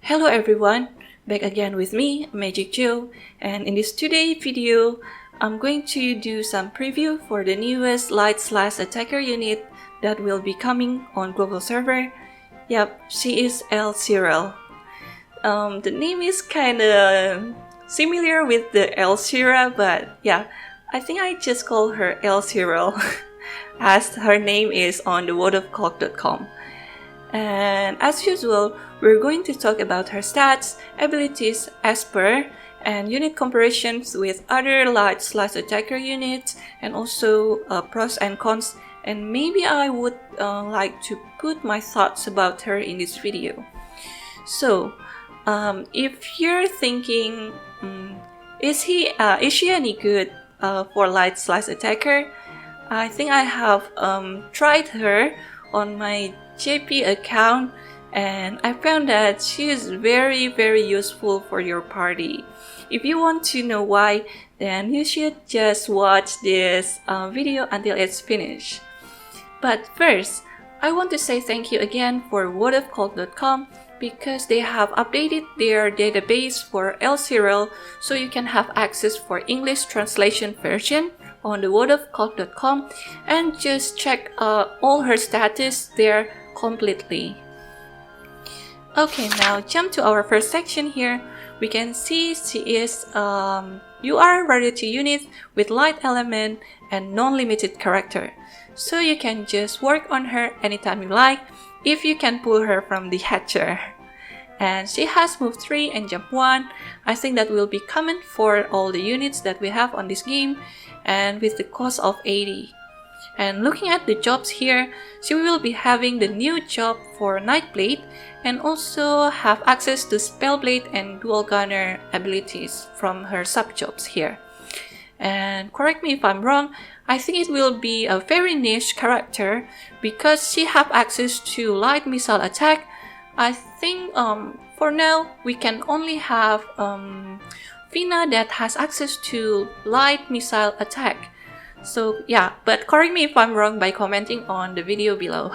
Hello everyone, back again with me, aMagicJo, and in this today video, I'm going to do some preview for the newest Light/Attacker unit that will be coming on global server. Yep, she is Elsirelle. The name is kinda similar with the Elsirelle, but yeah, I think I just call her Elsirelle as her name is on the worldofclock.com. And as usual, we're going to talk about her stats, abilities, Esper, and unit comparisons with other Light/Attacker units, and also pros and cons, and maybe I would like to put my thoughts about her in this video. So, if you're thinking, is she any good for Light/Attacker? I think I have tried her on my JP account, and I found that she is very useful for your party. If you want to know why, then you should just watch this video until it's finished. But first, I want to say thank you again for worldofclock.com because they have updated their database for Elsirelle, so you can have access for English translation version on the worldofclock.com and just check all her status there completely. Okay, now jump to our first section here. We can see she is UR rarity unit with light element and non-limited character. So you can just work on her anytime you like if you can pull her from the hatcher. And she has move 3 and jump 1. I think that will be common for all the units that we have on this game, and with the cost of 80. And looking at the jobs here, she will be having the new job for Nightblade and also have access to Spellblade and Dual Gunner abilities from her sub-jobs here. And correct me if I'm wrong, I think it will be a very niche character because she have access to light missile attack. I think for now we can only have Fina that has access to light missile attack. So yeah, but correct me if I'm wrong by commenting on the video below.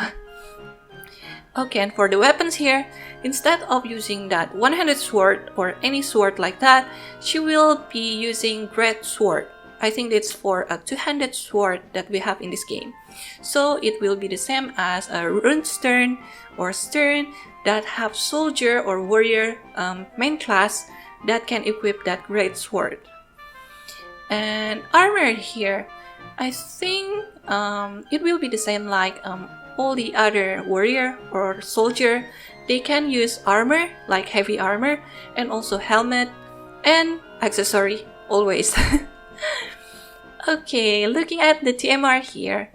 Okay, and for the weapons here, instead of using that one-handed sword or any sword like that, she will be using great sword. I think it's for a two-handed sword that we have in this game. So it will be the same as a rune stern or stern that have soldier or warrior main class that can equip that great sword. And armor here, I think it will be the same like all the other warrior or soldier. They can use armor like heavy armor and also helmet and accessory always. Okay, looking at the TMR here,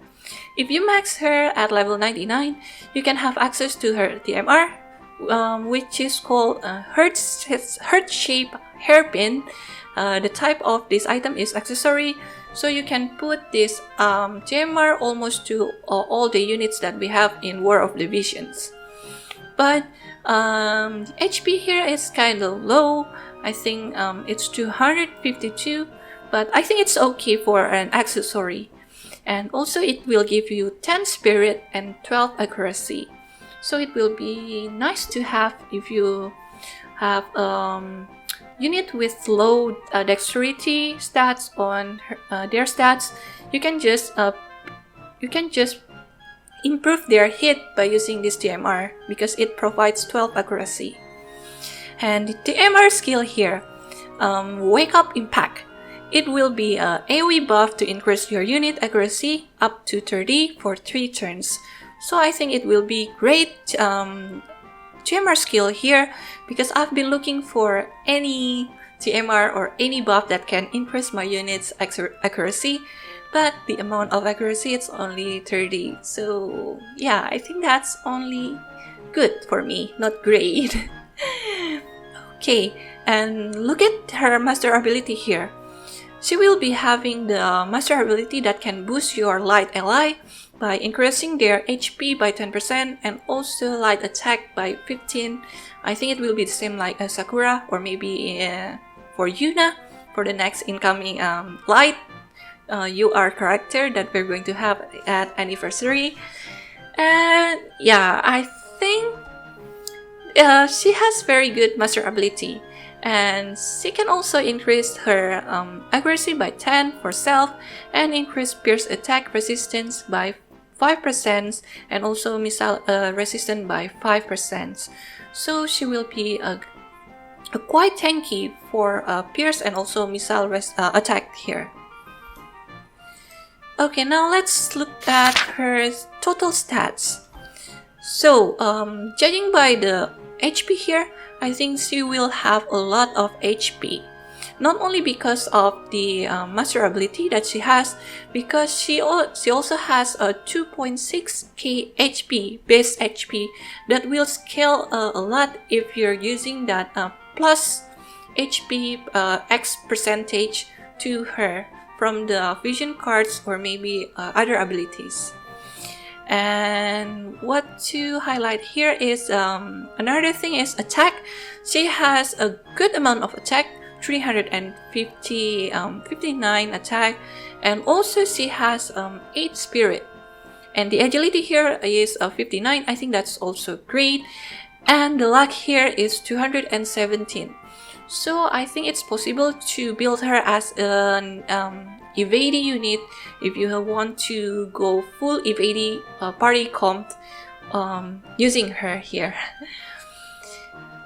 if you max her at level 99, you can have access to her TMR, which is called heart-shaped hairpin. The type of this item is accessory, so you can put this TMR almost to all the units that we have in War of the Visions. But HP here is kind of low. I think it's 252, but I think it's okay for an accessory. And also it will give you 10 spirit and 12 accuracy. So it will be nice to have if you have unit with low dexterity stats on their stats. You can just improve their hit by using this TMR because it provides 12 accuracy. And the TMR skill here, Wake Up Impact. It will be a AoE buff to increase your unit accuracy up to 30 for 3 turns. So I think it will be great TMR skill here because I've been looking for any TMR or any buff that can increase my unit's accuracy, but the amount of accuracy it's only 30. So yeah, I think that's only good for me, not great. Okay, and look at her master ability here. She will be having the master ability that can boost your light ally by increasing their HP by 10% and also light attack by 15. I think it will be the same like a Sakura or maybe for Yuna for the next incoming light UR character that we're going to have at anniversary. And yeah, I think she has very good master ability, and she can also increase her accuracy by 10 for self, and increase pierce attack resistance by 5%, and also missile resistance by 5%. So she will be quite tanky for pierce and also missile attack here. Okay, now let's look at her total stats. So, judging by the HP here, I think she will have a lot of HP. Not only because of the master ability that she has, because she also has a 2.6k HP, base HP, that will scale a lot if you're using that plus HP X percentage to her from the fusion cards or maybe other abilities. And what to highlight here is another thing is attack. She has a good amount of attack, 359 attack, and also she has 8 spirit, and the agility here is 59. I think that's also great, and the luck here is 217. So I think it's possible to build her as an evade unit if you want to go full evade party comp using her here.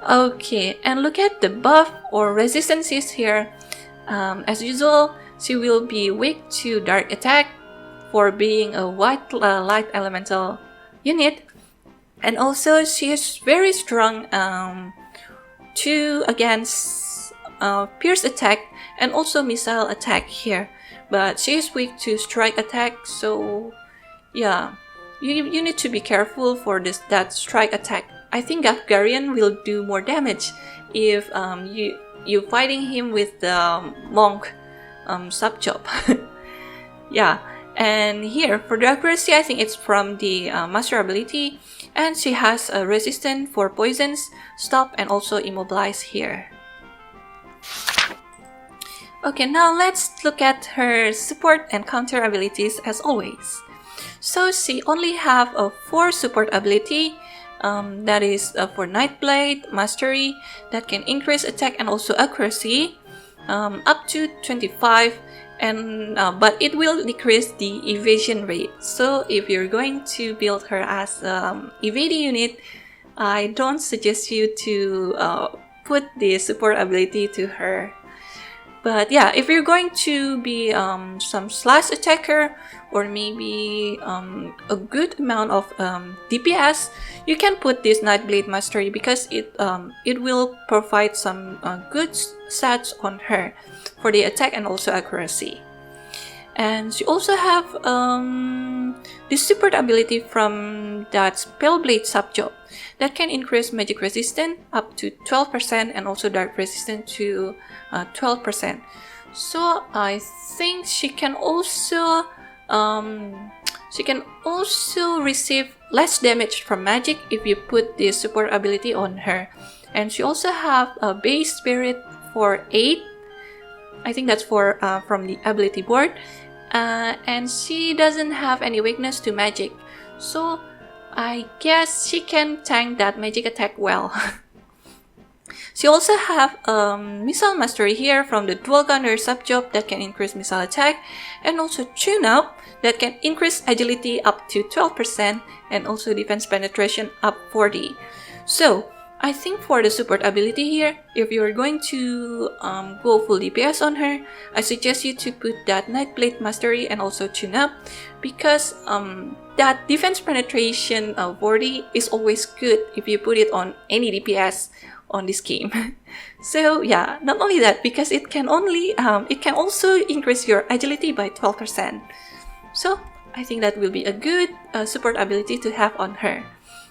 Okay, and look at the buff or resistances here. As usual, she will be weak to dark attack for being a white light elemental unit, and also she is very strong against pierce attack and also missile attack here, but she is weak to strike attack. So yeah, you need to be careful for that strike attack. I think Gafgarian will do more damage if you fighting him with the monk sub-job. Yeah, and here for the accuracy, I think it's from the master ability, and she has a resistance for poisons, stop, and also immobilize here. Okay, now let's look at her support and counter abilities as always. So she only have a 4 support ability. That is for Nightblade Mastery, that can increase attack and also accuracy up to 25, and but it will decrease the evasion rate. So if you're going to build her as evade unit, I don't suggest you to put the support ability to her. But yeah, if you're going to be some slash attacker or maybe a good amount of DPS, you can put this Nightblade Mastery because it will provide some good stats on her for the attack and also accuracy. And she also have the support ability from that Spellblade sub-job that can increase magic resistance up to 12% and also dark resistance to 12%. So I think she can also receive less damage from magic if you put the support ability on her. And she also have a base spirit for 8. I think that's for from the ability board. And she doesn't have any weakness to magic, so I guess she can tank that magic attack well. She also have Missile Mastery here from the Dual Gunner sub-job that can increase missile attack, and also Tune Up that can increase agility up to 12% and also defense penetration up 40. So I think for the support ability here, if you're going to go full DPS on her, I suggest you to put that Nightblade Mastery and also Tune Up, because that defense penetration 40 is always good if you put it on any DPS on this game. So yeah, not only that, because it can also increase your agility by 12%. So I think that will be a good support ability to have on her.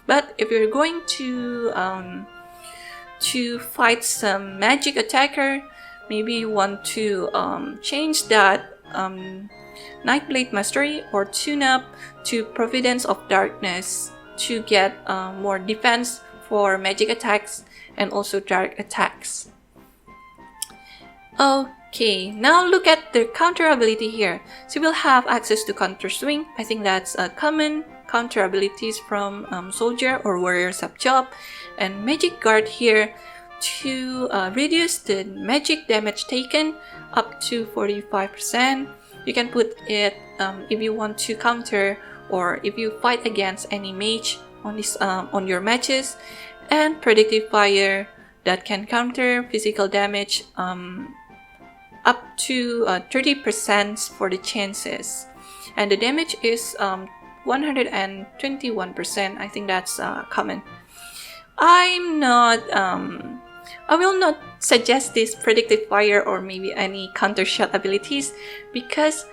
But if you're going to fight some magic attacker, maybe you want to change that Nightblade Mastery or Tune Up to Providence of Darkness to get more defense for magic attacks and also dark attacks. Okay, now look at the counter ability here. She will have access to counter swing. I think that's a common counter abilities from soldier or warrior sub-job, and magic guard here to reduce the magic damage taken up to 45%. You can put it if you want to counter or if you fight against any mage on your matches, and predictive fire that can counter physical damage up to 30% for the chances, and the damage is 121%. I think that's common. I will not suggest this predictive fire or maybe any counter shot abilities, because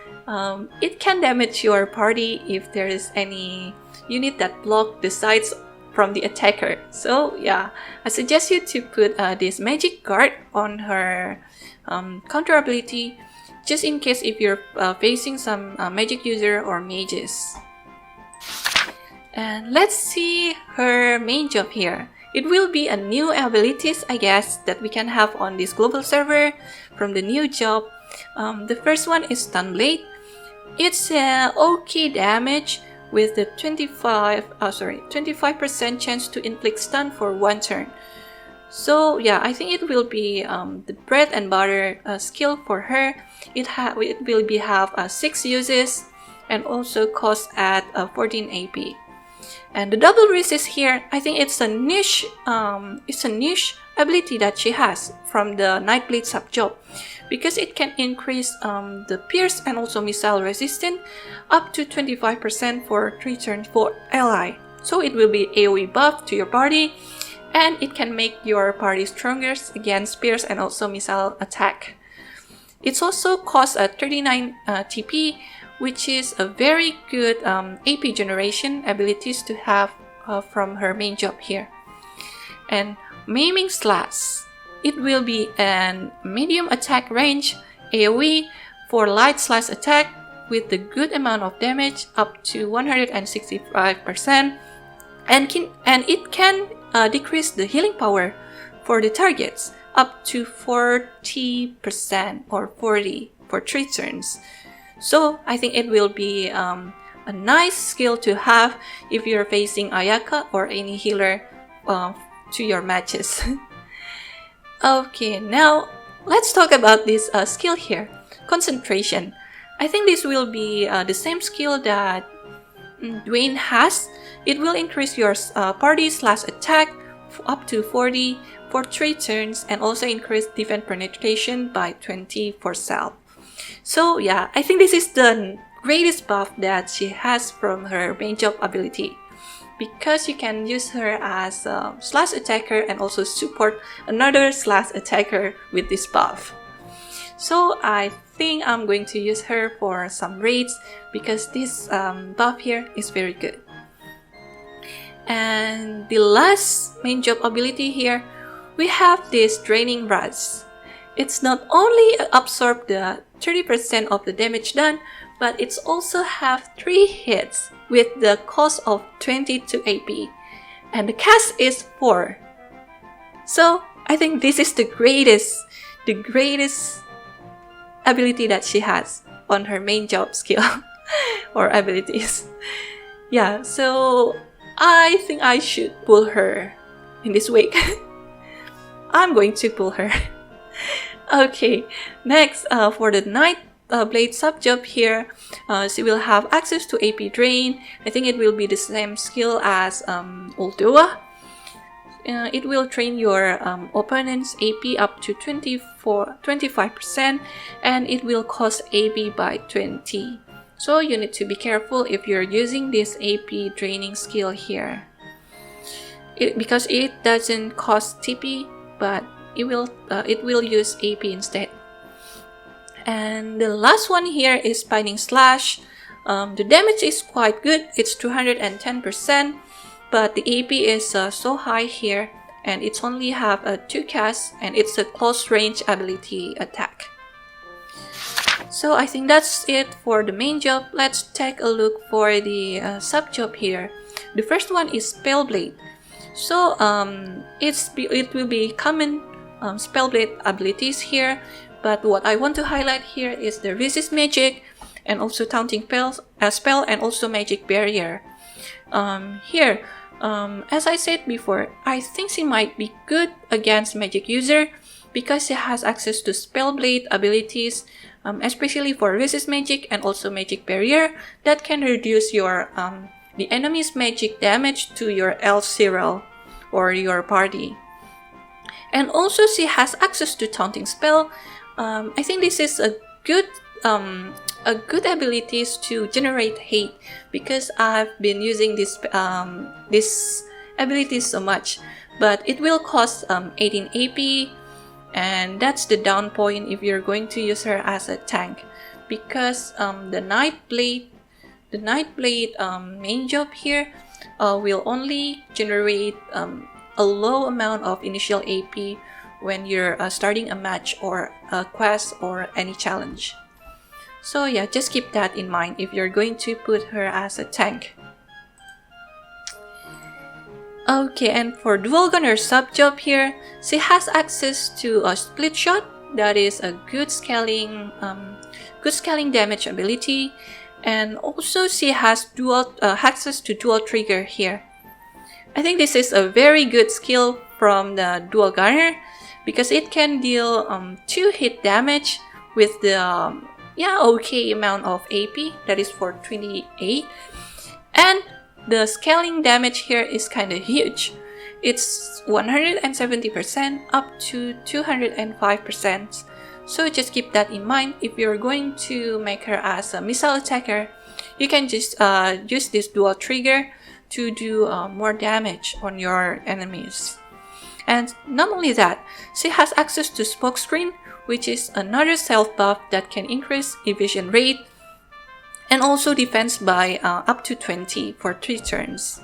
it can damage your party if there is any unit that block the sides from the attacker. So yeah, I suggest you to put this magic guard on her counter ability, just in case if you're facing some magic user or mages. And let's see her main job here. It will be a new abilities, I guess, that we can have on this global server from the new job. The first one is Stun Blade. It's okay damage with the 25% chance to inflict stun for 1 turn. So yeah, I think it will be the bread and butter skill for her. It will have 6 uses and also cost at 14 AP. And the double resist here, I think it's a niche ability that she has from the Nightblade sub-job, because it can increase the pierce and also missile resistance up to 25% for 3 turns for ally. So it will be AoE buff to your party, and it can make your party stronger against pierce and also missile attack. It's also costs at 39 TP, which is a very good AP generation abilities to have from her main job here. And Maiming Slash, it will be an medium attack range AoE for light slash attack with the good amount of damage up to 165%, and it can decrease the healing power for the targets up to 40% or 40 for 3 turns. So I think it will be a nice skill to have if you're facing Ayaka or any healer to your matches. Okay, now let's talk about this skill here, concentration. I think this will be the same skill that Dwayne has. It will increase your party slash attack up to 40 for 3 turns and also increase defense penetration by 20 for self. So yeah, I think this is the greatest buff that she has from her main job ability, because you can use her as a slash attacker and also support another slash attacker with this buff. So I think I'm going to use her for some raids, because this buff here is very good. And the last main job ability here, we have this Draining Rush. It's not only absorb the 30% of the damage done, but it's also have 3 hits with the cost of 22 AP, and the cast is 4. So I think this is the greatest ability that she has on her main job skill or abilities. Yeah, so I think I should pull her in this week. I'm going to pull her. Okay, next for the Nightblade sub-job here, she will have access to AP Drain. I think it will be the same skill as Ultua. It will drain your opponent's AP up to 25%, and it will cost AP by 20. So you need to be careful if you're using this AP draining skill here, because it doesn't cost TP, but it will use AP instead. And the last one here is Spinning Slash. The damage is quite good, it's 210%, but the AP is so high here, and it's only have 2 casts, and it's a close range ability attack. So I think that's it for the main job. Let's take a look for the sub job here. The first one is Spellblade. So it will be common Spellblade abilities here, but what I want to highlight here is the Resist Magic and also Taunting Spell and also Magic Barrier. Here As I said before, I think she might be good against magic user because she has access to Spellblade abilities, especially for resist magic and also magic barrier that can reduce your the enemy's magic damage to your Elsirelle or your party. And also she has access to taunting spell. I think this is a good abilities to generate hate because I've been using this abilities so much, but it will cost 18 AP, and that's the down point if you're going to use her as a tank, because the Nightblade main job here will only generate a low amount of initial AP when you're starting a match or a quest or any challenge. So yeah, just keep that in mind if you're going to put her as a tank. Okay, and for dual gunner sub job here, she has access to a split shot, that is a good scaling damage ability, and also she has access to dual trigger here. I think this is a very good skill from the dual gunner because it can deal 2 hit damage with the okay amount of AP, that is for 28, and the scaling damage here is kind of huge. It's 170% up to 205%. So just keep that in mind. If you're going to make her as a missile attacker, you can just use this dual trigger to do more damage on your enemies. And not only that, she has access to smokescreen, which is another self buff that can increase evasion rate and also defense by up to 20 for 3 turns.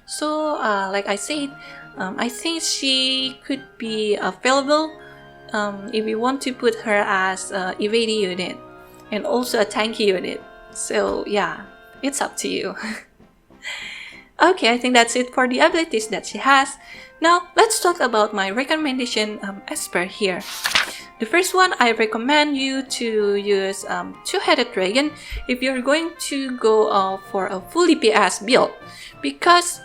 So like I said, I think she could be available if you want to put her as a evade unit and also a tanky unit. So yeah, it's up to you. Okay, I think that's it for the abilities that she has. Now let's talk about my recommendation Esper here. The first one, I recommend you to use Two-Headed Dragon if you're going to go for a full DPS build, because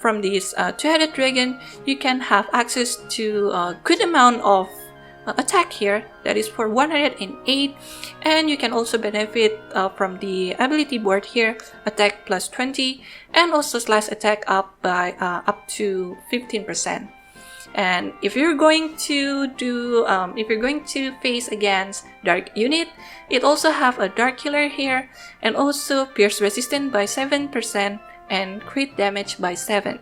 from this Two-Headed Dragon you can have access to a good amount of attack here, that is for 108, and you can also benefit from the ability board here, attack plus 20 and also slash attack up by up to 15%. And if you're going to face against dark unit, it also have a dark killer here and also pierce resistant by 7% and crit damage by 7.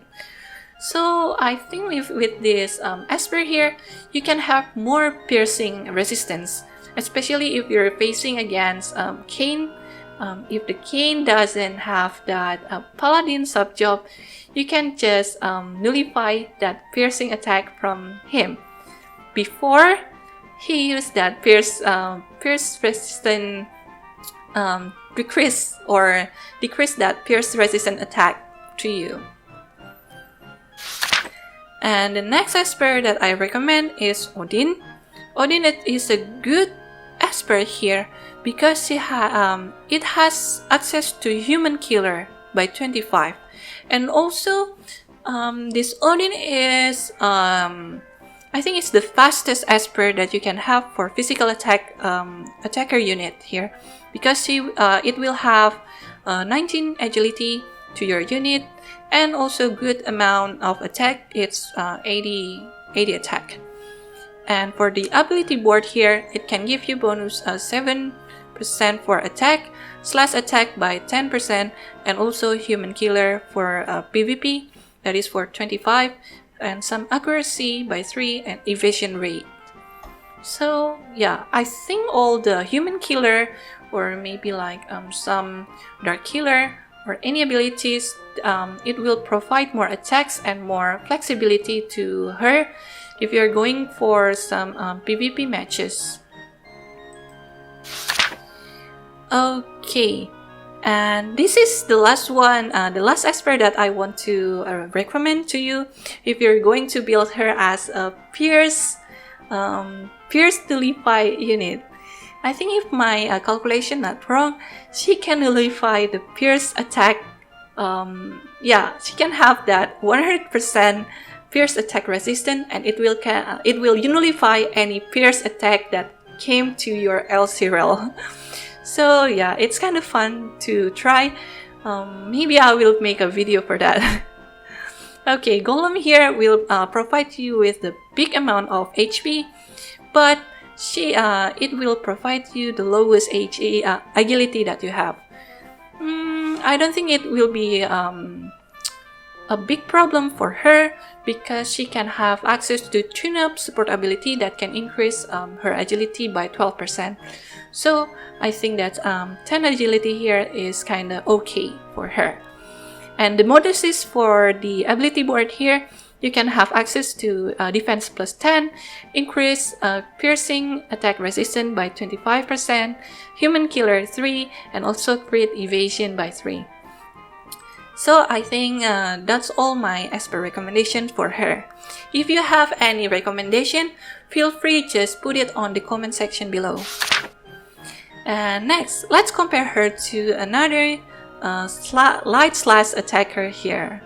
So I think with this Esper here, you can have more piercing resistance, especially if you're facing against Kain. If the Kain doesn't have that Paladin sub job, you can just nullify that piercing attack from him before he used that pierce resistant decrease that pierce resistant attack to you. And the next Esper that I recommend is Odin. Odin is a good Esper here because it has access to human killer by 25. And also, this Odin is, I think it's the fastest Esper that you can have for physical attacker unit here, because it will have 19 agility to your unit and also good amount of attack. It's 80 attack. And for the ability board here, it can give you bonus 7% for attack, slash attack by 10%, and also human killer for PvP, that is for 25, and some accuracy by 3 and evasion rate. So yeah, I think all the human killer or maybe like some dark killer or any abilities, it will provide more attacks and more flexibility to her if you're going for some PvP matches. Okay, and this is the last one, the last Esper that I want to recommend to you if you're going to build her as a Pierce nullify unit. I think if my calculation not wrong, she can nullify the Pierce attack yeah, she can have that 100% pierce attack resistance, and it will nullify any pierce attack that came to your Elsirelle. So yeah, it's kind of fun to try. Maybe I will make a video for that. Okay, Golem here will provide you with the big amount of HP, but it will provide you the lowest agility that you have. I don't think it will be a big problem for her, because she can have access to tune-up support ability that can increase her agility by 12%. So I think that 10 agility here is kind of okay for her. And the modices for the ability board here, you can have access to defense plus 10, increase piercing attack resistance by 25%, human killer 3, and also crit evasion by 3. So I think that's all my Esper recommendation for her. If you have any recommendation, feel free just put it on the comment section below. And next, let's compare her to another light slash attacker here.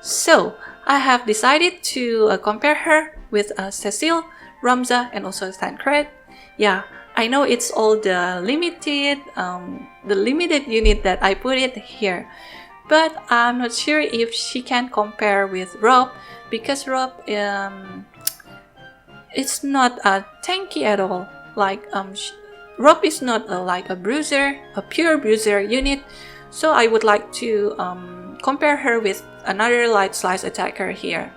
So I have decided to compare her with Cecile, Ramza, and also Tancred. Yeah, I know it's all the limited unit that I put it here, but I'm not sure if she can compare with Rob, because Rob it's not tanky at all. Like Rob is not like a bruiser, a pure bruiser unit. So I would like to compare her with another light slice attacker here.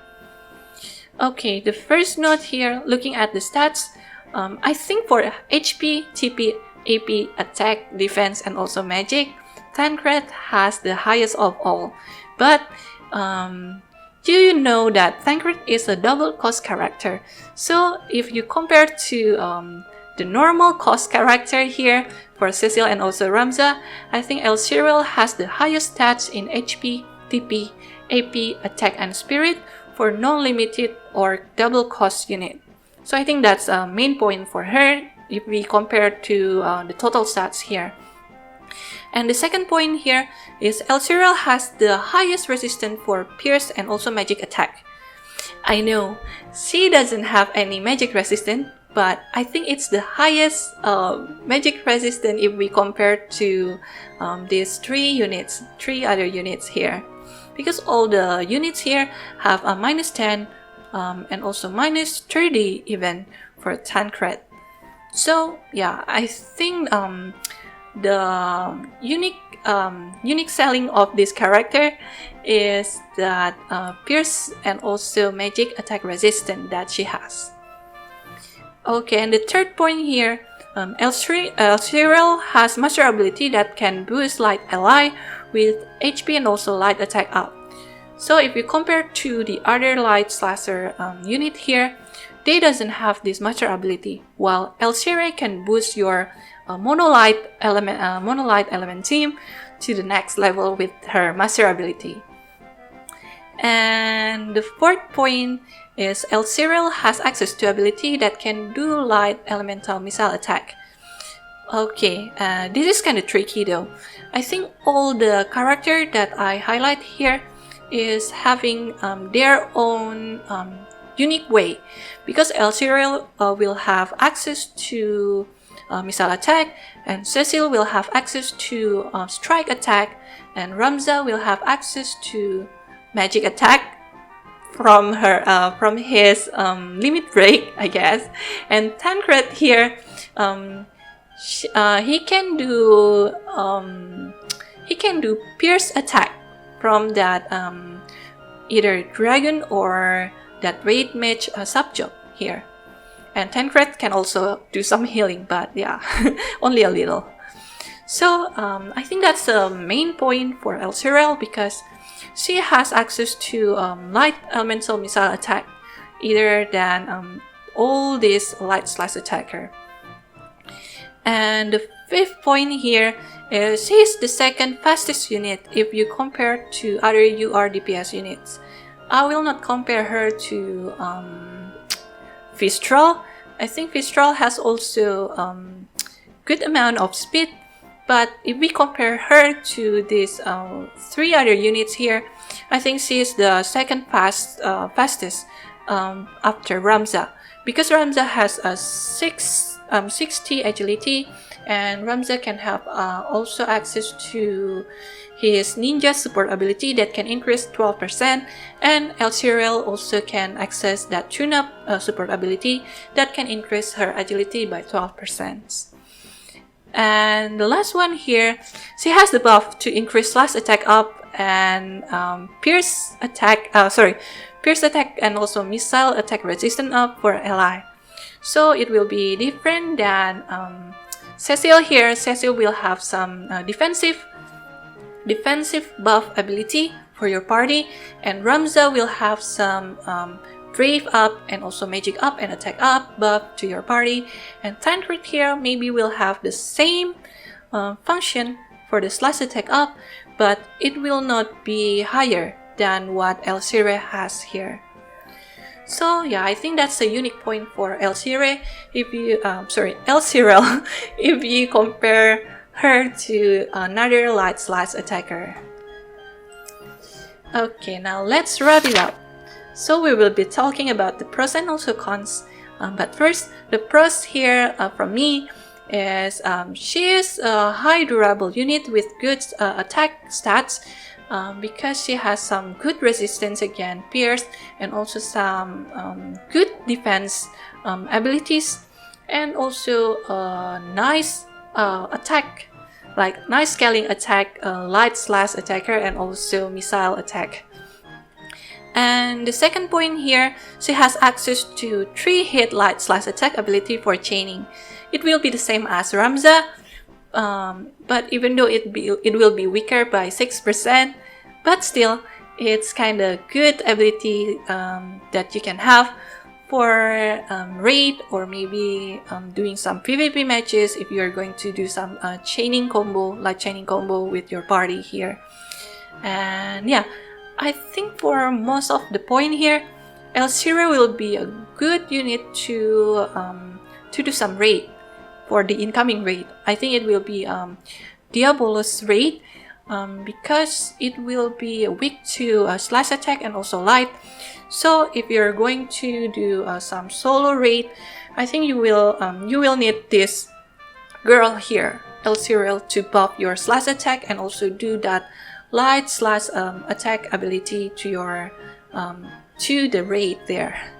Okay, the first note here, looking at the stats, I think for HP, TP, AP, attack, defense, and also magic, Tancred has the highest of all. But do you know that Tancred is a double cost character? So if you compare to the normal cost character here for Cecile and also Ramza, I think Elsirelle has the highest stats in HP, TP, AP, attack, and spirit for non-limited or double cost unit. So I think that's a main point for her if we compare to the total stats here. And the second point here is Elsirelle has the highest resistance for pierce and also magic attack. I know she doesn't have any magic resistance, but I think it's the highest magic resistance if we compare to these three other units here. Because all the units here have a -10 and also -30 even for Tancred. So yeah, I think the unique selling of this character is that pierce and also magic attack resistance that she has. Okay, and the third point here, Elsirelle has master ability that can boost light ally with HP and also light attack up. So if you compare to the other light slasher unit here, they doesn't have this master ability, while Elsirelle can boost your monolight element team to the next level with her master ability. And the fourth point is Elsirelle has access to ability that can do light elemental missile attack. Okay, this is kind of tricky though. I think all the character that I highlight here is having their own unique way, because Elsirelle will have access to missile attack, and Cecile will have access to strike attack, and Ramza will have access to magic attack from his limit break, I guess. And Tancred here, he can do pierce attack from that either dragon or that raid mage subjob here. And Tancred can also do some healing, but yeah, only a little. So I think that's the main point for Elsirelle, because she has access to light elemental missile attack, either than all these light slash attacker. And the fifth point here is she's the second fastest unit if you compare to other UR DPS units. I will not compare her to Fistral. I think Fistral has also good amount of speed, But if we compare her to these 3 other units here, I think she is the second fastest after Ramza, because Ramza has a 60 agility, and Ramza can have also access to his ninja support ability that can increase 12%, and Elsirelle also can access that tune-up support ability that can increase her agility by 12%. And the last one here, she has the buff to increase slash attack up and pierce attack and also missile attack resistance up for ally. So it will be different than Cecile here. Cecile will have some defensive buff ability for your party, and Ramza will have some brave up and also magic up and attack up buff to your party, and Tancred here maybe will have the same function for the slash attack up, but it will not be higher than what Elsirelle has here. So yeah, I think that's a unique point for Elsirelle if you Elsirelle if you compare her to another light slash attacker. Okay, now let's wrap it up. So we will be talking about the pros and also cons. But first, the pros here from me is she is a high durable unit with good attack stats, because she has some good resistance against pierce and also some good defense abilities, and also nice attack, like nice scaling attack, light slash attacker, and also missile attack. And the second point here, she has access to 3 hit light slash attack ability for chaining. It will be the same as Ramza, but even though it will be weaker by 6%, but still it's kind of good ability that you can have for raid, or maybe doing some PvP matches if you're going to do some chaining combo, light chaining combo with your party here. And yeah, I think for most of the point here, Elsirelle will be a good unit to do some raid for the incoming raid. I think it will be Diabolus raid, because it will be weak to slash attack and also light. So if you're going to do some solo raid, I think you will need this girl here, Elsirelle, to buff your slash attack and also do that light slash attack ability to your to the raid there.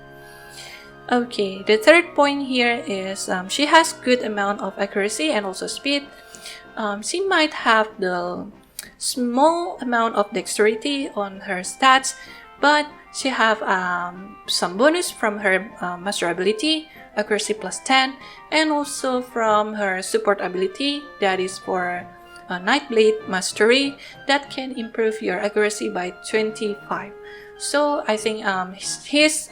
Okay, the third point here is she has good amount of accuracy and also speed. She might have the small amount of dexterity on her stats, but she have some bonus from her master ability, accuracy plus 10, and also from her support ability, that is for Nightblade mastery, that can improve your accuracy by 25. So I think she is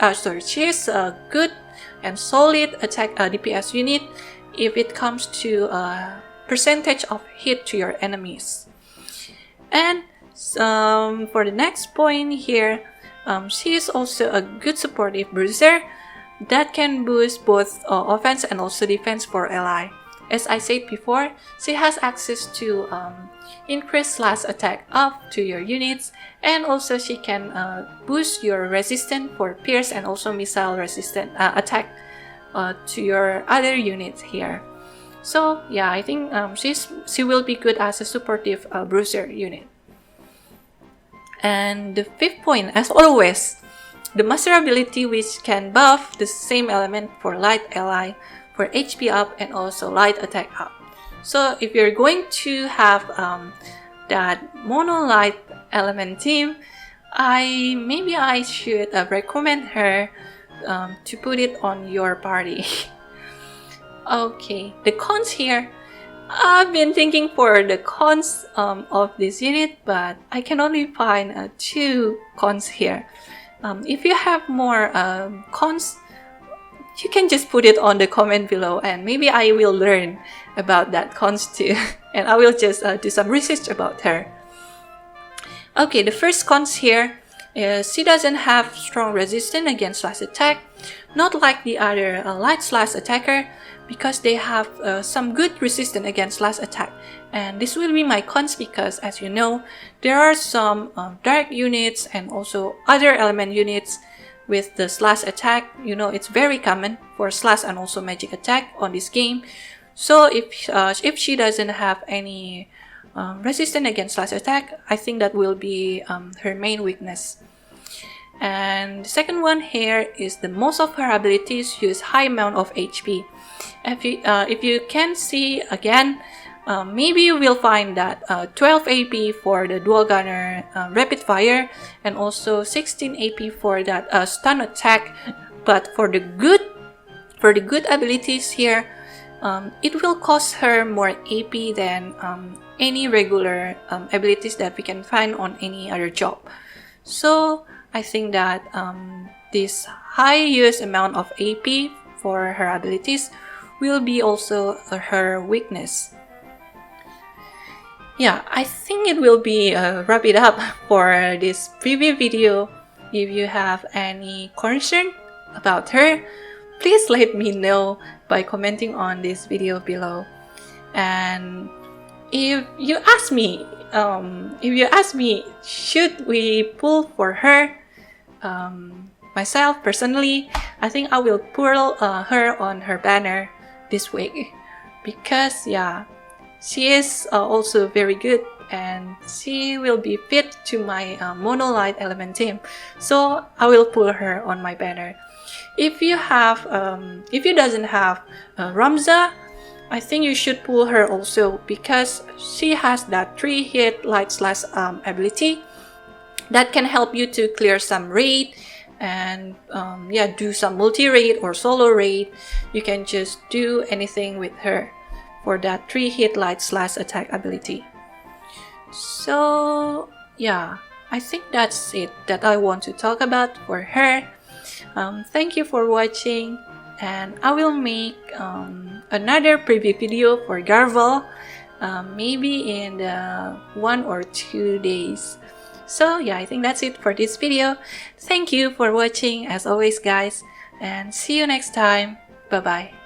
a good and solid attack DPS unit if it comes to percentage of hit to your enemies. And for the next point here, she is also a good supportive bruiser that can boost both offense and also defense for ally. As I said before, she has access to increase slash attack up to your units, and also she can boost your resistance for pierce and also missile resistant attack to your other units here. So yeah, I think she will be good as a supportive bruiser unit. And the fifth point, as always, the master ability, which can buff the same element for light ally, for HP up and also light attack up. So if you're going to have that mono light element team, maybe I should recommend her to put it on your party. Okay, the cons here. I've been thinking for the cons of this unit, but I can only find 2 cons here. If you have more cons, you can just put it on the comment below, and maybe I will learn about that cons too, and I will just do some research about her. Okay, the first cons here, She doesn't have strong resistance against slash attack, not like the other light slash attacker, because they have some good resistance against slash attack. And this will be my cons because, as you know, there are some dark units and also other element units with the slash attack. You know, it's very common for slash and also magic attack on this game. So if she doesn't have any resistance against slash attack, I think that will be her main weakness. And the second one here is the most of her abilities use high amount of HP. If you can see again, maybe you will find that 12 AP for the dual gunner rapid fire and also 16 AP for that stun attack. But for the good abilities here, it will cost her more AP than any regular abilities that we can find on any other job. So I think that this high use amount of AP for her abilities will be also her weakness. Yeah, I think it will be wrap it up for this preview video. If you have any concern about her, please let me know by commenting on this video below. And if you ask me, should we pull for her? Myself personally, I think I will pull her on her banner this week because yeah, she is also very good and she will be fit to my mono light element team. So I will pull her on my banner. If you doesn't have Ramza, I think you should pull her also because she has that 3-hit light slash ability that can help you to clear some raid and yeah, do some multi-raid or solo raid. You can just do anything with her for that 3-hit light slash attack ability. So yeah, I think that's it that I want to talk about for her. Thank you for watching, and I will make another preview video for Garvel maybe in 1 or 2 days. So yeah, I think that's it for this video. Thank you for watching as always guys, and see you next time. Bye bye.